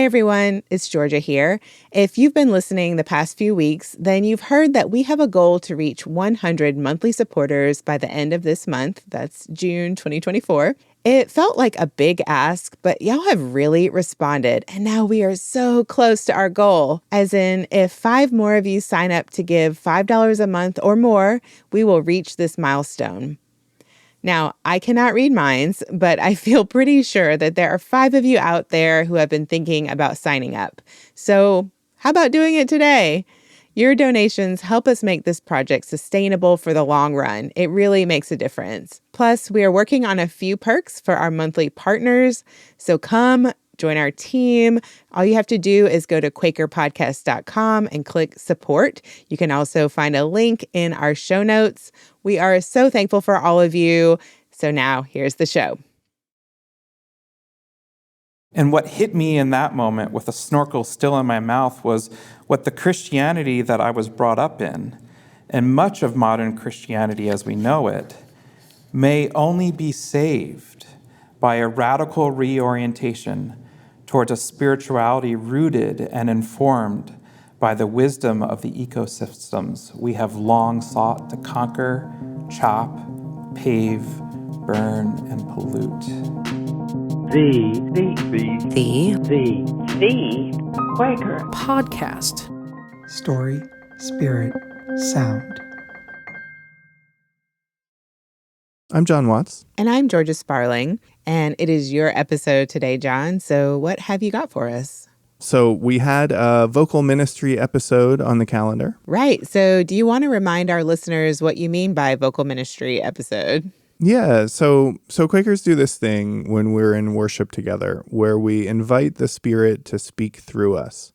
Hi, everyone. It's Georgia here. If you've been listening the past few weeks, then you've heard that we have a goal to reach 100 monthly supporters by the end of this month. That's June 2024. It felt like a big ask, but y'all have really responded. And now we are so close to our goal. As in, if 5 more of you sign up to give $5 a month or more, we will reach this milestone. Now, I cannot read minds, but I feel pretty sure that there are 5 of you out there who have been thinking about signing up. So how about doing it today? Your donations help us make this project sustainable for the long run. It really makes a difference. Plus, we are working on a few perks for our monthly partners. So come join our team. All you have to do is go to QuakerPodcast.com and click support. You can also find a link in our show notes. We are so thankful for all of you. So now here's the show. And what hit me in that moment with a snorkel still in my mouth was what the Christianity that I was brought up in, and much of modern Christianity as we know it, may only be saved by a radical reorientation towards a spirituality rooted and informed by the wisdom of the ecosystems we have long sought to conquer, chop, pave, burn, and pollute. Thee Quaker Podcast. Story, spirit, sound. I'm Jon Watts. And I'm Georgia Sparling. And it is your episode today, Jon. So what have you got for us? So we had a vocal ministry episode on the calendar. Right. So do you want to remind our listeners what you mean by vocal ministry episode? Yeah, so Quakers do this thing when we're in worship together where we invite the Spirit to speak through us.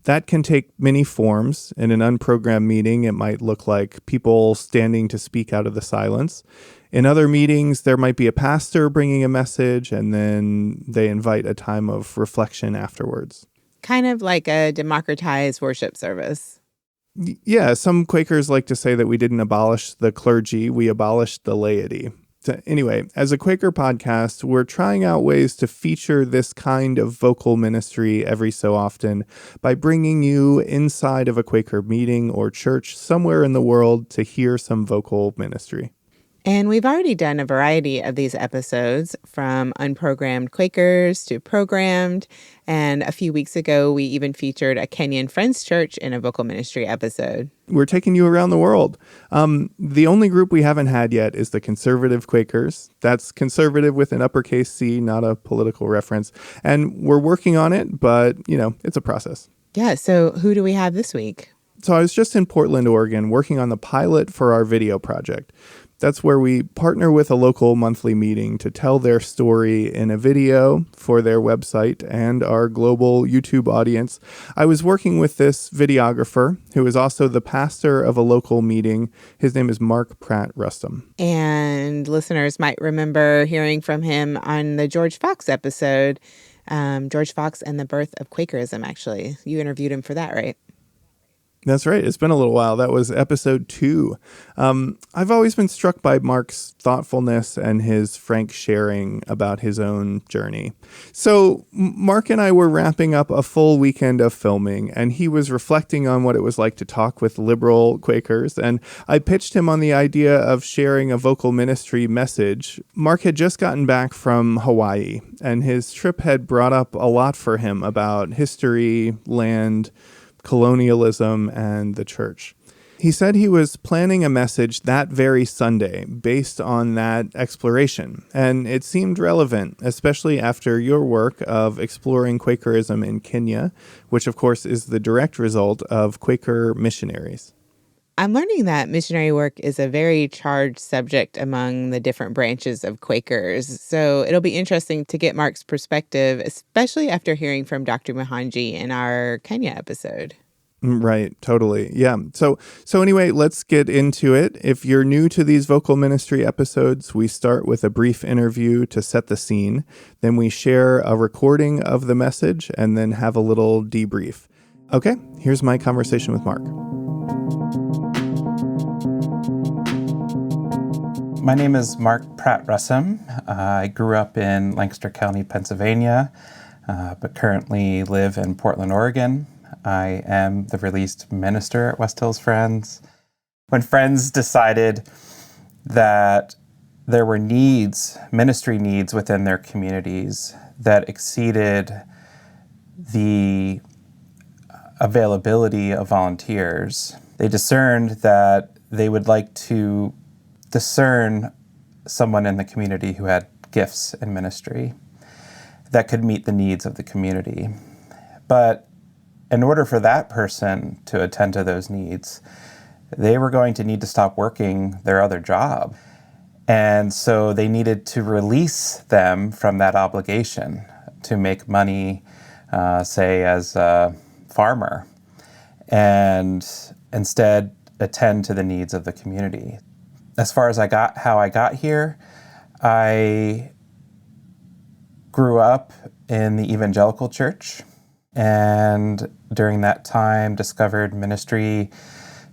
That can take many forms. In an unprogrammed meeting, it might look like people standing to speak out of the silence. In other meetings, there might be a pastor bringing a message, and then they invite a time of reflection afterwards. Kind of like a democratized worship service. Yeah, some Quakers like to say that we didn't abolish the clergy, we abolished the laity. So anyway, as a Quaker podcast, we're trying out ways to feature this kind of vocal ministry every so often by bringing you inside of a Quaker meeting or church somewhere in the world to hear some vocal ministry. And we've already done a variety of these episodes, from unprogrammed Quakers to programmed. And a few weeks ago, we even featured a Kenyan Friends Church in a vocal ministry episode. We're taking you around the world. The only group we haven't had yet is the conservative Quakers. That's conservative with an uppercase C, not a political reference. And we're working on it, but, it's a process. Yeah, so who do we have this week? So I was just in Portland, Oregon, working on the pilot for our video project. That's where we partner with a local monthly meeting to tell their story in a video for their website and our global YouTube audience. I was working with this videographer who is also the pastor of a local meeting. His name is Mark Pratt-Russum. And listeners might remember hearing from him on the George Fox episode, George Fox and the Birth of Quakerism, actually. You interviewed him for that, right? That's right. It's been a little while. That was episode 2. I've always been struck by Mark's thoughtfulness and his frank sharing about his own journey. So Mark and I were wrapping up a full weekend of filming, and he was reflecting on what it was like to talk with liberal Quakers. And I pitched him on the idea of sharing a vocal ministry message. Mark had just gotten back from Hawaii, and his trip had brought up a lot for him about history, land, colonialism, and the church. He said he was planning a message that very Sunday based on that exploration, and it seemed relevant, especially after your work of exploring Quakerism in Kenya, which of course is the direct result of Quaker missionaries. I'm learning that missionary work is a very charged subject among the different branches of Quakers. So it'll be interesting to get Mark's perspective, especially after hearing from Dr. Muhanji in our Kenya episode. Right, totally. Yeah. So anyway, let's get into it. If you're new to these vocal ministry episodes, we start with a brief interview to set the scene. Then we share a recording of the message and then have a little debrief. Okay, here's my conversation with Mark. My name is Mark Pratt-Russum. I grew up in Lancaster County, Pennsylvania. but currently live in Portland, Oregon. I am the released minister at West Hills Friends. When Friends decided that there were needs, ministry needs within their communities that exceeded the availability of volunteers, they discerned that they would like to discern someone in the community who had gifts in ministry that could meet the needs of the community. But in order for that person to attend to those needs, they were going to need to stop working their other job. And so they needed to release them from that obligation to make money, say, as a farmer, and instead attend to the needs of the community. As far as how I got here, I grew up in the evangelical church, and during that time discovered ministry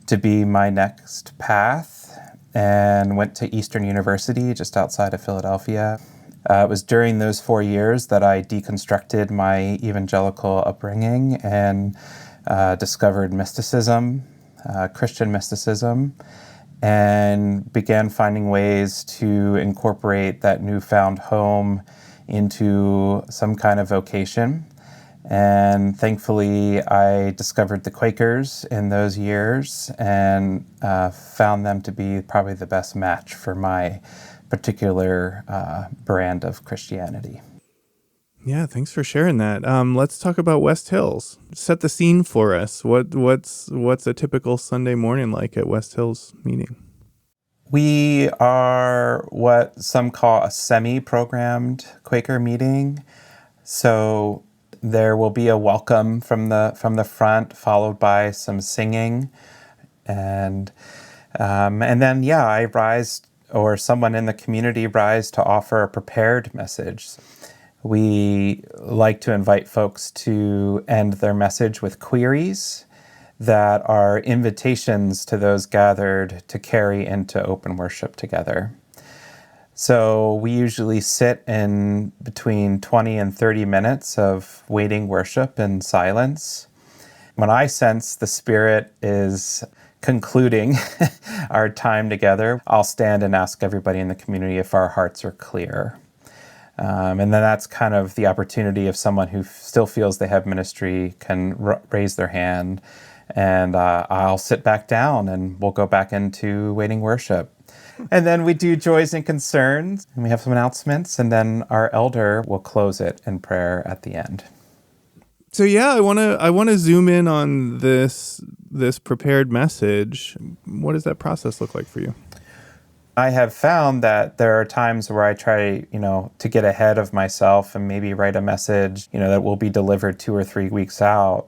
to be my next path, and went to Eastern University just outside of Philadelphia. It was during those 4 years that I deconstructed my evangelical upbringing and discovered mysticism, Christian mysticism, and began finding ways to incorporate that newfound home into some kind of vocation. And thankfully, I discovered the Quakers in those years and found them to be probably the best match for my particular brand of Christianity. Yeah, thanks for sharing that. Let's talk about West Hills. Set the scene for us. What's a typical Sunday morning like at West Hills meeting? We are what some call a semi-programmed Quaker meeting. So there will be a welcome from the front, followed by some singing, and then I rise, or someone in the community rise to offer a prepared message. We like to invite folks to end their message with queries that are invitations to those gathered to carry into open worship together. So we usually sit in between 20 and 30 minutes of waiting worship in silence. When I sense the Spirit is concluding our time together, I'll stand and ask everybody in the community if our hearts are clear. And then that's kind of the opportunity if someone who still feels they have ministry can raise their hand, and I'll sit back down and we'll go back into waiting worship. And then we do joys and concerns, and we have some announcements, and then our elder will close it in prayer at the end. So yeah, I want to zoom in on this prepared message. What does that process look like for you? I have found that there are times where I try, to get ahead of myself and maybe write a message, that will be delivered 2 or 3 weeks out.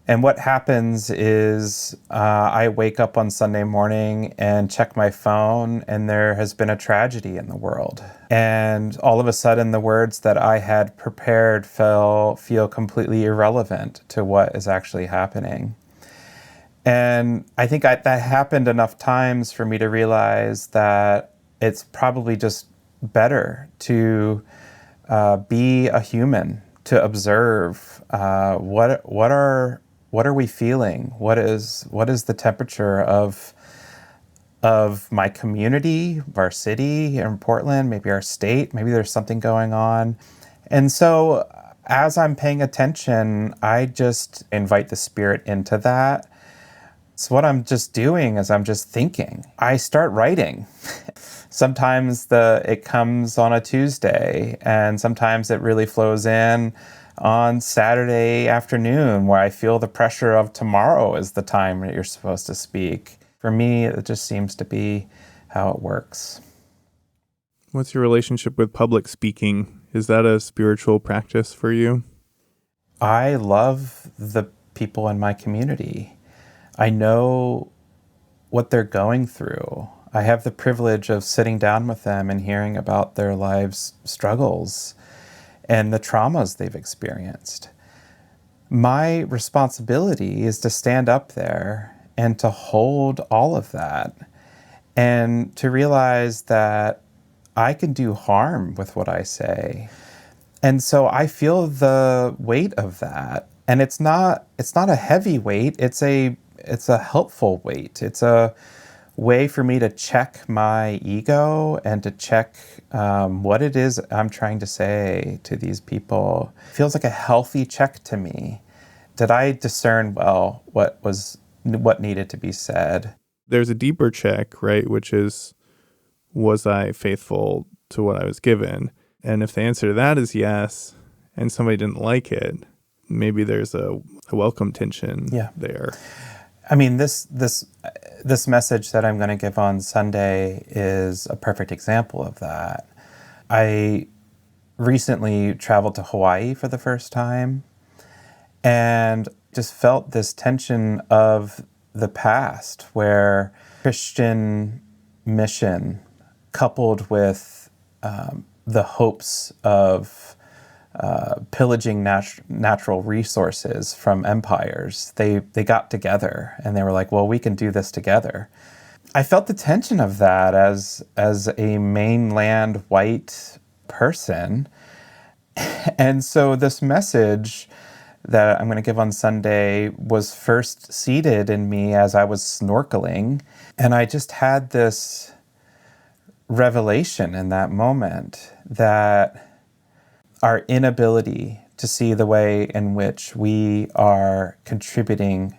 And what happens is I wake up on Sunday morning and check my phone, and there has been a tragedy in the world. And all of a sudden, the words that I had prepared feel completely irrelevant to what is actually happening. And I think that happened enough times for me to realize that it's probably just better to be a human, to observe what are we feeling? What is the temperature of my community, of our city in Portland, maybe our state, maybe there's something going on. And so as I'm paying attention, I just invite the Spirit into that. So what I'm just doing is I'm just thinking. I start writing. Sometimes it comes on a Tuesday, and sometimes it really flows in on Saturday afternoon, where I feel the pressure of tomorrow is the time that you're supposed to speak. For me, it just seems to be how it works. What's your relationship with public speaking? Is that a spiritual practice for you? I love the people in my community. I know what they're going through. I have the privilege of sitting down with them and hearing about their lives' struggles and the traumas they've experienced. My responsibility is to stand up there and to hold all of that, and to realize that I can do harm with what I say. And so I feel the weight of that. And it's not a heavy weight. It's a helpful weight. It's a way for me to check my ego and to check what it is I'm trying to say to these people. It feels like a healthy check to me. Did I discern well what needed to be said? There's a deeper check, right? Which is, was I faithful to what I was given? And if the answer to that is yes, and somebody didn't like it, maybe there's a welcome tension there. I mean, this message that I'm going to give on Sunday is a perfect example of that. I recently traveled to Hawaii for the first time and just felt this tension of the past where Christian mission coupled with the hopes of pillaging natural resources from empires, they got together and they were like, well, we can do this together. I felt the tension of that as a mainland white person. And so this message that I'm going to give on Sunday was first seeded in me as I was snorkeling. And I just had this revelation in that moment that our inability to see the way in which we are contributing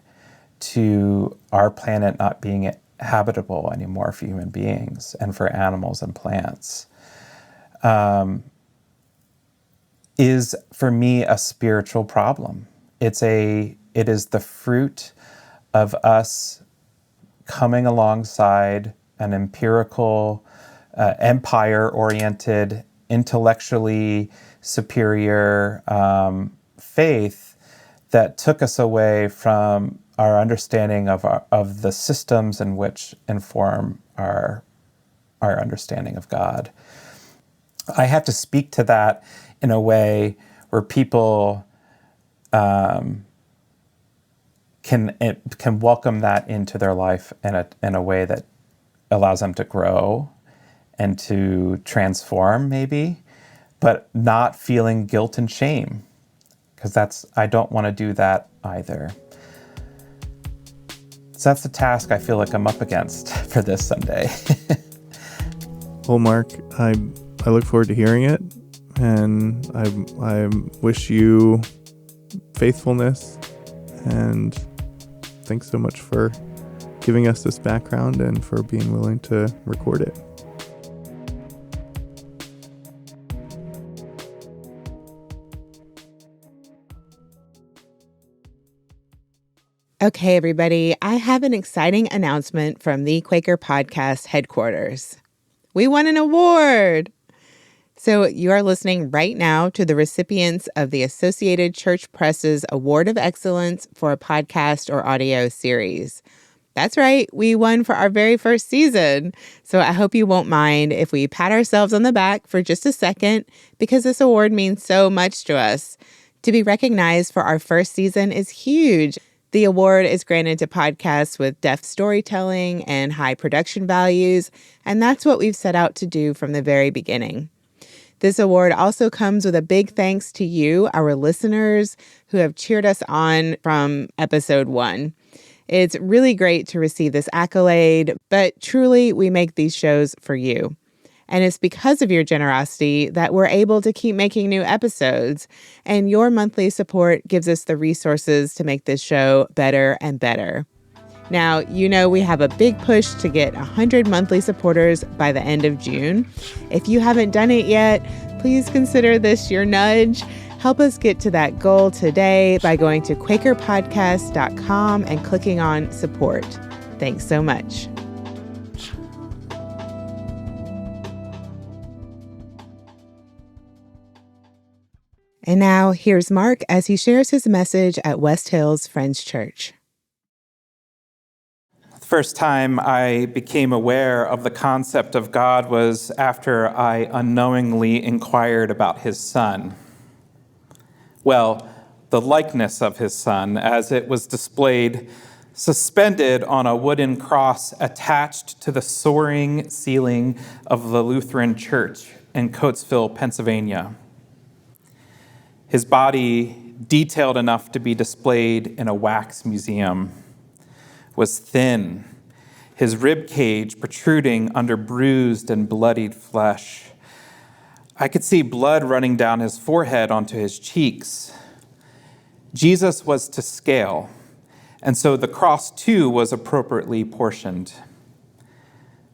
to our planet not being habitable anymore for human beings and for animals and plants is for me a spiritual problem. It is the fruit of us coming alongside an empirical, empire-oriented, intellectually superior faith that took us away from our understanding of the systems in which inform our understanding of God. I have to speak to that in a way where people can welcome that into their life in a way that allows them to grow and to transform, maybe, but not feeling guilt and shame, because I don't want to do that either. So that's the task I feel like I'm up against for this Sunday. Well, Mark, I look forward to hearing it, and I wish you faithfulness, and thanks so much for giving us this background and for being willing to record it. Okay, everybody, I have an exciting announcement from the Quaker Podcast headquarters. We won an award! So you are listening right now to the recipients of the Associated Church Press's Award of Excellence for a Podcast or Audio Series. That's right, we won for our very first season. So I hope you won't mind if we pat ourselves on the back for just a second, because this award means so much to us. To be recognized for our first season is huge. The award is granted to podcasts with deft storytelling and high production values, and that's what we've set out to do from the very beginning. This award also comes with a big thanks to you, our listeners, who have cheered us on from episode 1. It's really great to receive this accolade, but truly we make these shows for you. And it's because of your generosity that we're able to keep making new episodes. And your monthly support gives us the resources to make this show better and better. Now, you know we have a big push to get 100 monthly supporters by the end of June. If you haven't done it yet, please consider this your nudge. Help us get to that goal today by going to QuakerPodcast.com and clicking on support. Thanks so much. And now, here's Mark as he shares his message at West Hills Friends Church. The first time I became aware of the concept of God was after I unknowingly inquired about his Son. Well, the likeness of his Son, as it was displayed suspended on a wooden cross attached to the soaring ceiling of the Lutheran Church in Coatesville, Pennsylvania. his body detailed enough to be displayed in a wax museum, was thin, his rib cage protruding under bruised and bloodied flesh. I could see blood running down his forehead onto his cheeks. Jesus was to scale, and so the cross too was appropriately portioned.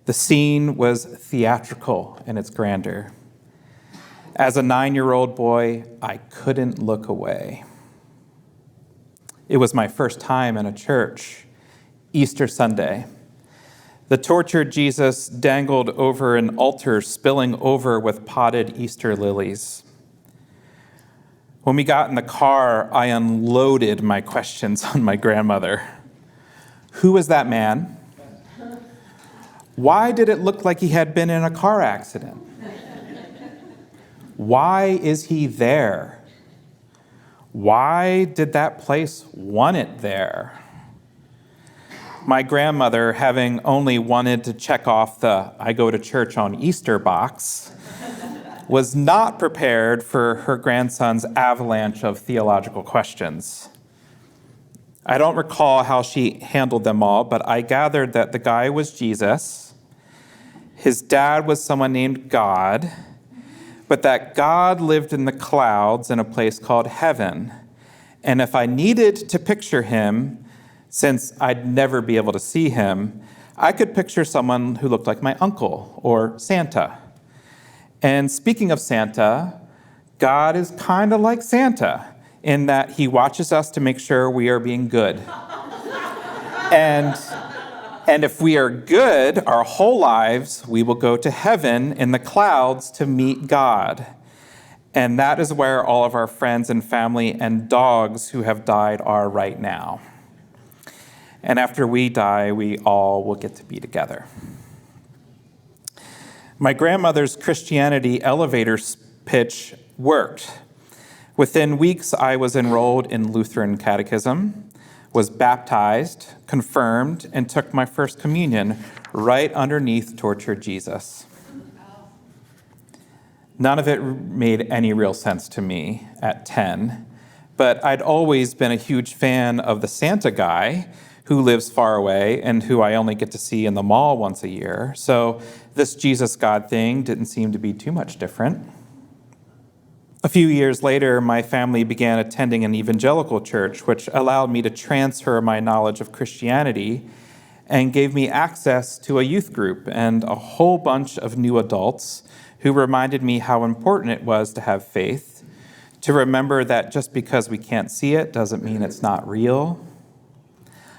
The scene was theatrical in its grandeur. As a 9-year-old boy, I couldn't look away. It was my first time in a church, Easter Sunday. The tortured Jesus dangled over an altar spilling over with potted Easter lilies. When we got in the car, I unloaded my questions on my grandmother. Who was that man? Why did it look like he had been in a car accident? Why is he there? Why did that place want it there? My grandmother, having only wanted to check off the I go to church on Easter box, was not prepared for her grandson's avalanche of theological questions. I don't recall how she handled them all, but I gathered that the guy was Jesus, his dad was someone named God, but that God lived in the clouds in a place called heaven. And if I needed to picture him, since I'd never be able to see him, I could picture someone who looked like my uncle or Santa. And speaking of Santa, God is kind of like Santa in that he watches us to make sure we are being good. And if we are good our whole lives, we will go to heaven in the clouds to meet God. And that is where all of our friends and family and dogs who have died are right now. And after we die, we all will get to be together. My grandmother's Christianity elevator pitch worked. Within weeks, I was enrolled in Lutheran catechism, was baptized, confirmed, and took my first communion right underneath tortured Jesus. None of it made any real sense to me at 10, but I'd always been a huge fan of the Santa guy who lives far away and who I only get to see in the mall once a year. So this Jesus God thing didn't seem to be too much different. A few years later, my family began attending an evangelical church, which allowed me to transfer my knowledge of Christianity and gave me access to a youth group and a whole bunch of new adults who reminded me how important it was to have faith, to remember that just because we can't see it doesn't mean it's not real.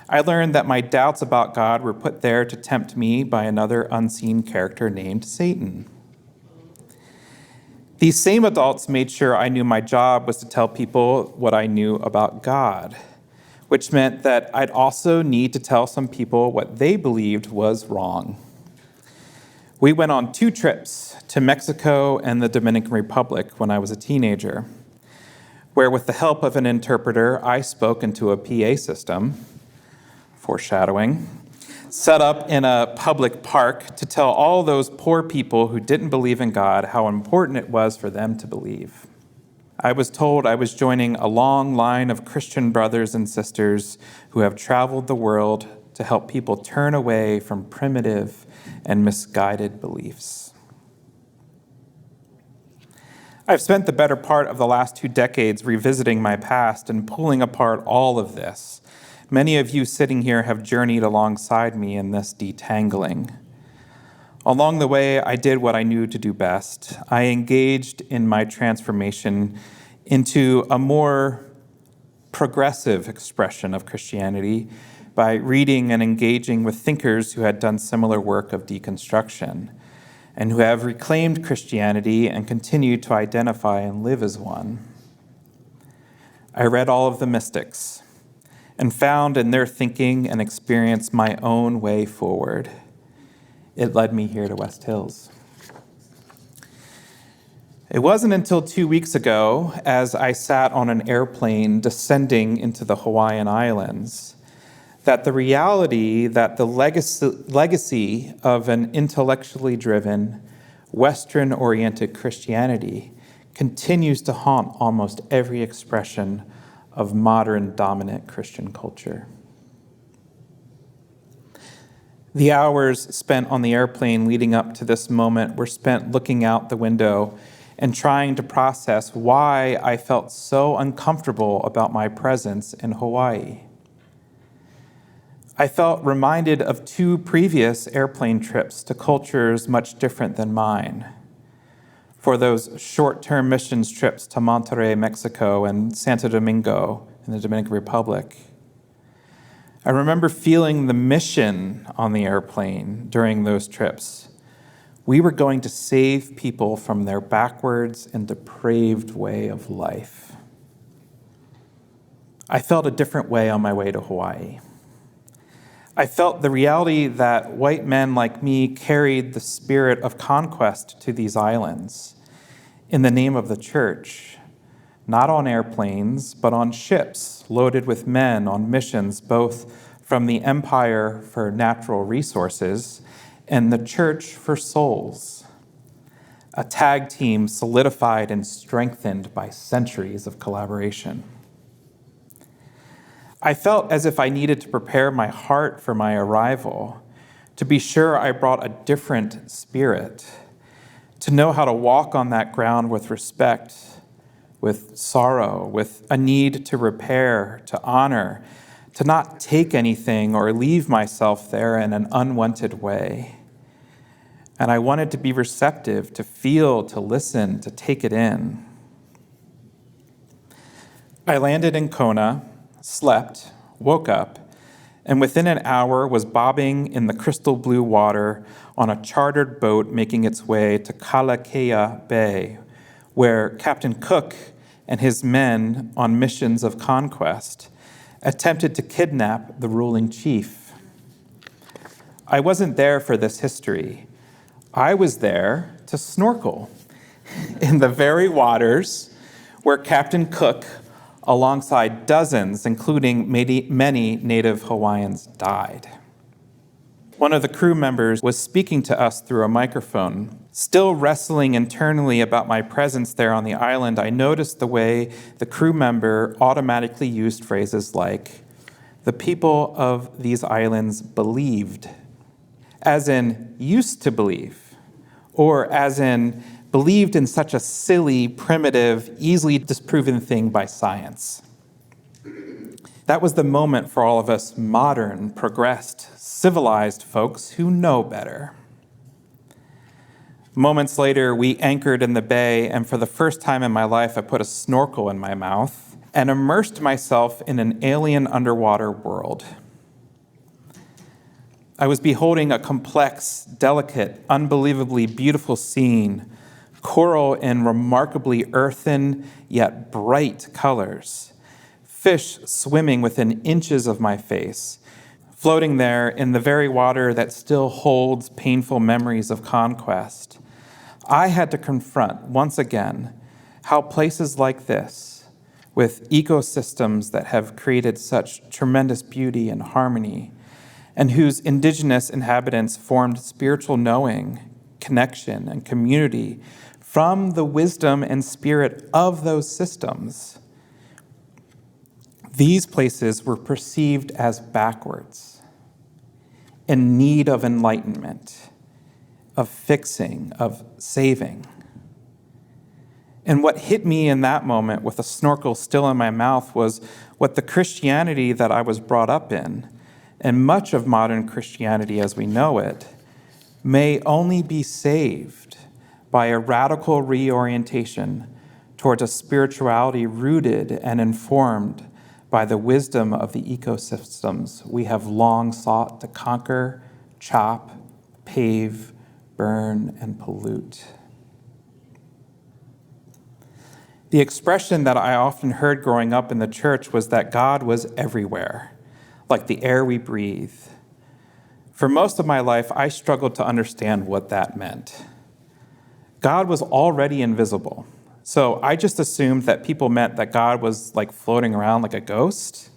I learned that my doubts about God were put there to tempt me by another unseen character named Satan. These same adults made sure I knew my job was to tell people what I knew about God, which meant that I'd also need to tell some people what they believed was wrong. We went on 2 trips to Mexico and the Dominican Republic when I was a teenager, where with the help of an interpreter, I spoke into a PA system, foreshadowing, set up in a public park to tell all those poor people who didn't believe in God how important it was for them to believe. I was told I was joining a long line of Christian brothers and sisters who have traveled the world to help people turn away from primitive and misguided beliefs. I've spent the better part of the last 2 decades revisiting my past and pulling apart all of this. Many of you sitting here have journeyed alongside me in this detangling. Along the way, I did what I knew to do best. I engaged in my transformation into a more progressive expression of Christianity by reading and engaging with thinkers who had done similar work of deconstruction and who have reclaimed Christianity and continue to identify and live as one. I read all of the mystics and found in their thinking and experience my own way forward. It led me here to West Hills. It wasn't until 2 weeks ago, as I sat on an airplane descending into the Hawaiian Islands, that the reality that the legacy of an intellectually driven, Western-oriented Christianity continues to haunt almost every expression of modern dominant Christian culture. The hours spent on the airplane leading up to this moment were spent looking out the window and trying to process why I felt so uncomfortable about my presence in Hawaii. I felt reminded of 2 previous airplane trips to cultures much different than mine. For those short-term missions trips to Monterrey, Mexico, and Santo Domingo in the Dominican Republic. I remember feeling the mission on the airplane during those trips. We were going to save people from their backwards and depraved way of life. I felt a different way on my way to Hawaii. I felt the reality that white men like me carried the spirit of conquest to these islands in the name of the church, not on airplanes, but on ships loaded with men on missions, both from the empire for natural resources and the church for souls. A tag team solidified and strengthened by centuries of collaboration. I felt as if I needed to prepare my heart for my arrival, to be sure I brought a different spirit, to know how to walk on that ground with respect, with sorrow, with a need to repair, to honor, to not take anything or leave myself there in an unwanted way. And I wanted to be receptive, to feel, to listen, to take it in. I landed in Kona, slept, woke up, and within an hour was bobbing in the crystal blue water on a chartered boat making its way to Kalakaua Bay, where Captain Cook and his men on missions of conquest attempted to kidnap the ruling chief. I wasn't there for this history. I was there to snorkel in the very waters where Captain Cook, alongside dozens, including many native Hawaiians, died. One of the crew members was speaking to us through a microphone. Still wrestling internally about my presence there on the island, I noticed the way the crew member automatically used phrases like, "The people of these islands believed," as in used to believe, or as in believed in such a silly, primitive, easily disproven thing by science. That was the moment for all of us modern, progressed, civilized folks who know better. Moments later, we anchored in the bay, and for the first time in my life, I put a snorkel in my mouth and immersed myself in an alien underwater world. I was beholding a complex, delicate, unbelievably beautiful scene, coral in remarkably earthen yet bright colors, fish swimming within inches of my face, floating there in the very water that still holds painful memories of conquest. I had to confront, once again, how places like this, with ecosystems that have created such tremendous beauty and harmony, and whose indigenous inhabitants formed spiritual knowing, connection, and community from the wisdom and spirit of those systems, these places were perceived as backwards, in need of enlightenment, of fixing, of saving. And what hit me in that moment, with a snorkel still in my mouth, was what the Christianity that I was brought up in, and much of modern Christianity as we know it, may only be saved by a radical reorientation towards a spirituality rooted and informed by the wisdom of the ecosystems we have long sought to conquer, chop, pave, burn, and pollute. The expression that I often heard growing up in the church was that God was everywhere, like the air we breathe. For most of my life, I struggled to understand what that meant. God was already invisible, so I just assumed that people meant that God was like floating around like a ghost,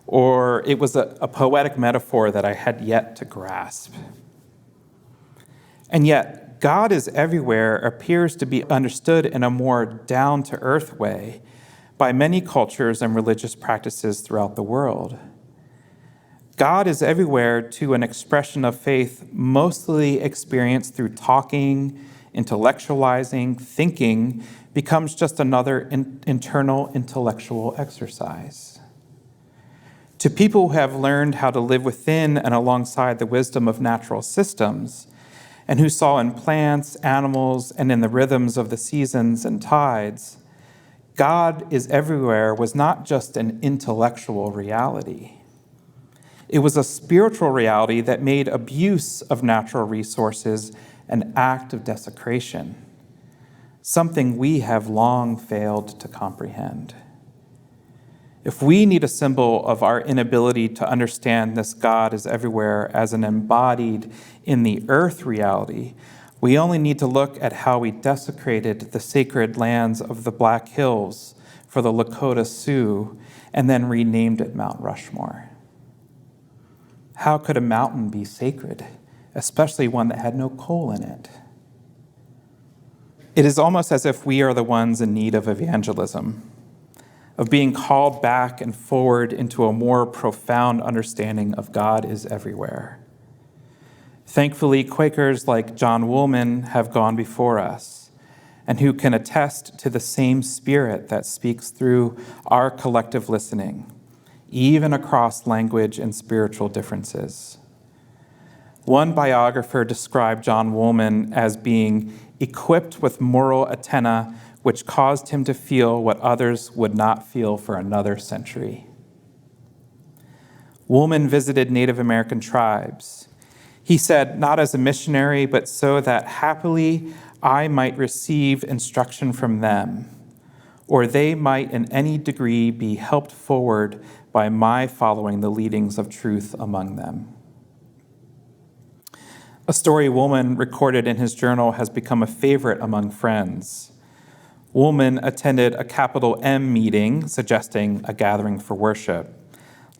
or it was a poetic metaphor that I had yet to grasp. And yet, God is everywhere appears to be understood in a more down-to-earth way by many cultures and religious practices throughout the world. God is everywhere to an expression of faith mostly experienced through talking, intellectualizing, thinking, becomes just another internal intellectual exercise. To people who have learned how to live within and alongside the wisdom of natural systems, and who saw in plants, animals, and in the rhythms of the seasons and tides, God is everywhere was not just an intellectual reality. It was a spiritual reality that made abuse of natural resources an act of desecration, something we have long failed to comprehend. If we need a symbol of our inability to understand this God is everywhere as an embodied in the earth reality, we only need to look at how we desecrated the sacred lands of the Black Hills for the Lakota Sioux and then renamed it Mount Rushmore. How could a mountain be sacred, especially one that had no coal in it? It is almost as if we are the ones in need of evangelism, of being called back and forward into a more profound understanding of God is everywhere. Thankfully, Quakers like Jon Woolman have gone before us, and who can attest to the same spirit that speaks through our collective listening, even across language and spiritual differences. One biographer described Jon Woolman as being equipped with moral antennae which caused him to feel what others would not feel for another century. Woolman visited Native American tribes. He said, not as a missionary, but so that happily I might receive instruction from them, or they might in any degree be helped forward by my following the leadings of truth among them. A story Woolman recorded in his journal has become a favorite among friends. Woolman attended a capital M meeting suggesting a gathering for worship,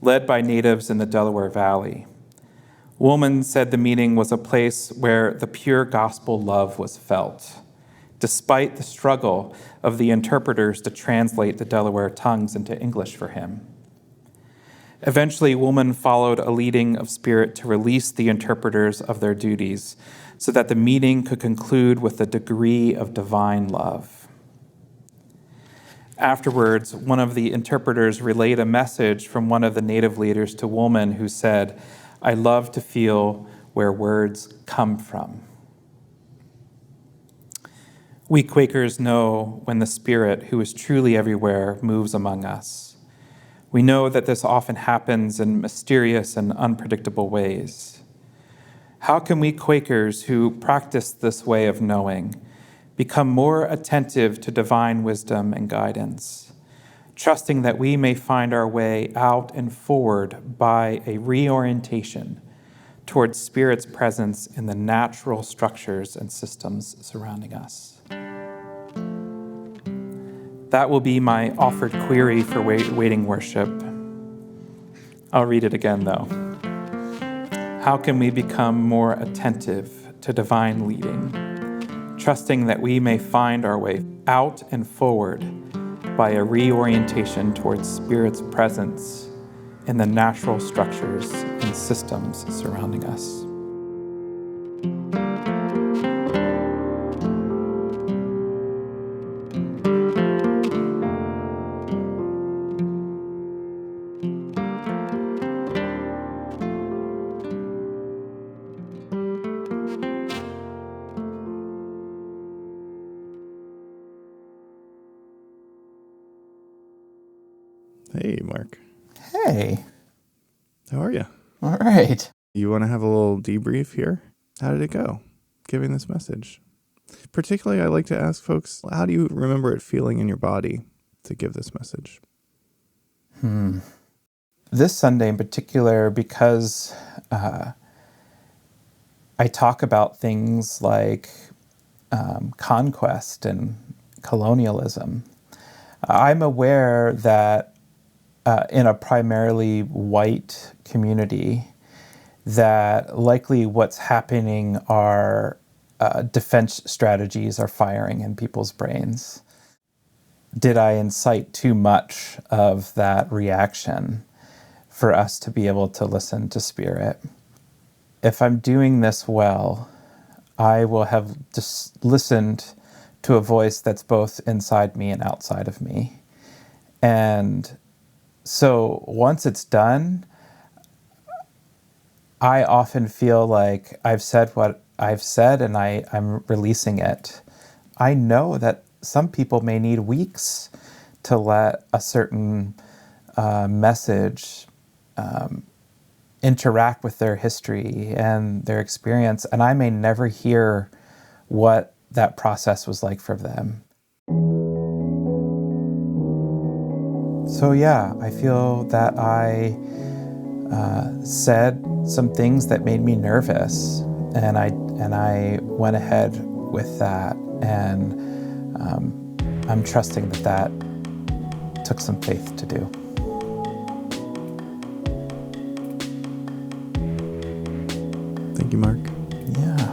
led by natives in the Delaware Valley. Woolman said the meeting was a place where the pure gospel love was felt, despite the struggle of the interpreters to translate the Delaware tongues into English for him. Eventually, Woolman followed a leading of spirit to release the interpreters of their duties so that the meeting could conclude with a degree of divine love. Afterwards, one of the interpreters relayed a message from one of the native leaders to Woolman, who said, "I love to feel where words come from." We Quakers know when the Spirit, who is truly everywhere, moves among us. We know that this often happens in mysterious and unpredictable ways. How can we Quakers who practice this way of knowing become more attentive to divine wisdom and guidance, trusting that we may find our way out and forward by a reorientation towards Spirit's presence in the natural structures and systems surrounding us? That will be my offered query for waiting worship. I'll read it again, though. How can we become more attentive to divine leading, trusting that we may find our way out and forward by a reorientation towards Spirit's presence in the natural structures and systems surrounding us? Hey, Mark. Hey, How are you? all right. You want to have a little debrief here? How did it go giving this message? Particularly, I like to ask folks, how do you remember it feeling in your body to give this message? This Sunday in particular, because I talk about things like conquest and colonialism, I'm aware that in a primarily white community, that likely what's happening are defense strategies are firing in people's brains? Did I incite too much of that reaction for us to be able to listen to Spirit? If I'm doing this well, I will have just listened to a voice that's both inside me and outside of me. And so once it's done, I often feel like I've said what I've said and I'm releasing it. I know that some people may need weeks to let a certain message interact with their history and their experience, and I may never hear what that process was like for them. So yeah, I feel that I said some things that made me nervous, and I went ahead with that, and I'm trusting that took some faith to do. Thank you, Mark. Yeah.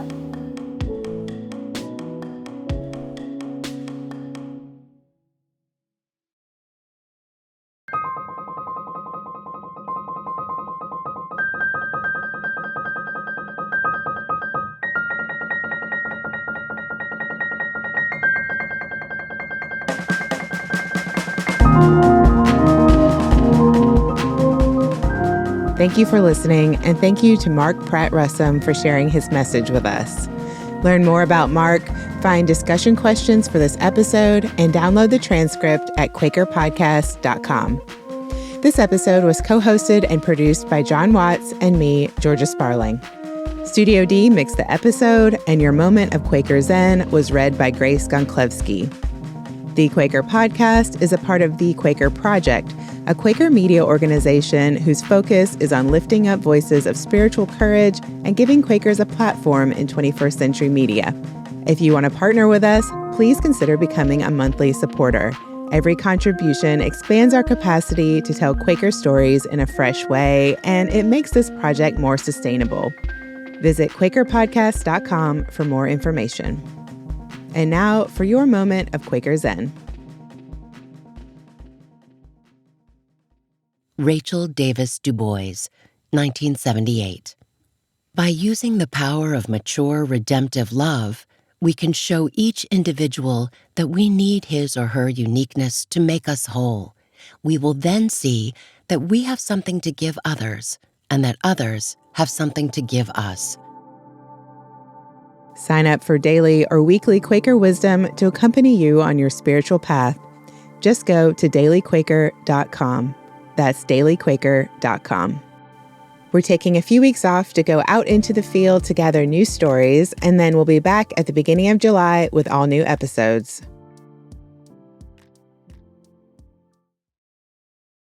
Thank you for listening, and thank you to Mark Pratt-Russum for sharing his message with us. Learn more about Mark, find discussion questions for this episode, and download the transcript at QuakerPodcast.com. This episode was co-hosted and produced by Jon Watts and me, Georgia Sparling. Studio D mixed the episode, and your moment of Quaker Zen was read by Grace Gonklevsky. The Quaker Podcast is a part of Thee Quaker Project, a Quaker media organization whose focus is on lifting up voices of spiritual courage and giving Quakers a platform in 21st century media. If you want to partner with us, please consider becoming a monthly supporter. Every contribution expands our capacity to tell Quaker stories in a fresh way, and it makes this project more sustainable. Visit QuakerPodcast.com for more information. And now for your moment of Quaker Zen. Rachel Davis Du Bois, 1978. By using the power of mature, redemptive love, we can show each individual that we need his or her uniqueness to make us whole. We will then see that we have something to give others, and that others have something to give us. Sign up for daily or weekly Quaker wisdom to accompany you on your spiritual path. Just go to dailyquaker.com. That's dailyquaker.com. We're taking a few weeks off to go out into the field to gather new stories, and then we'll be back at the beginning of July with all new episodes.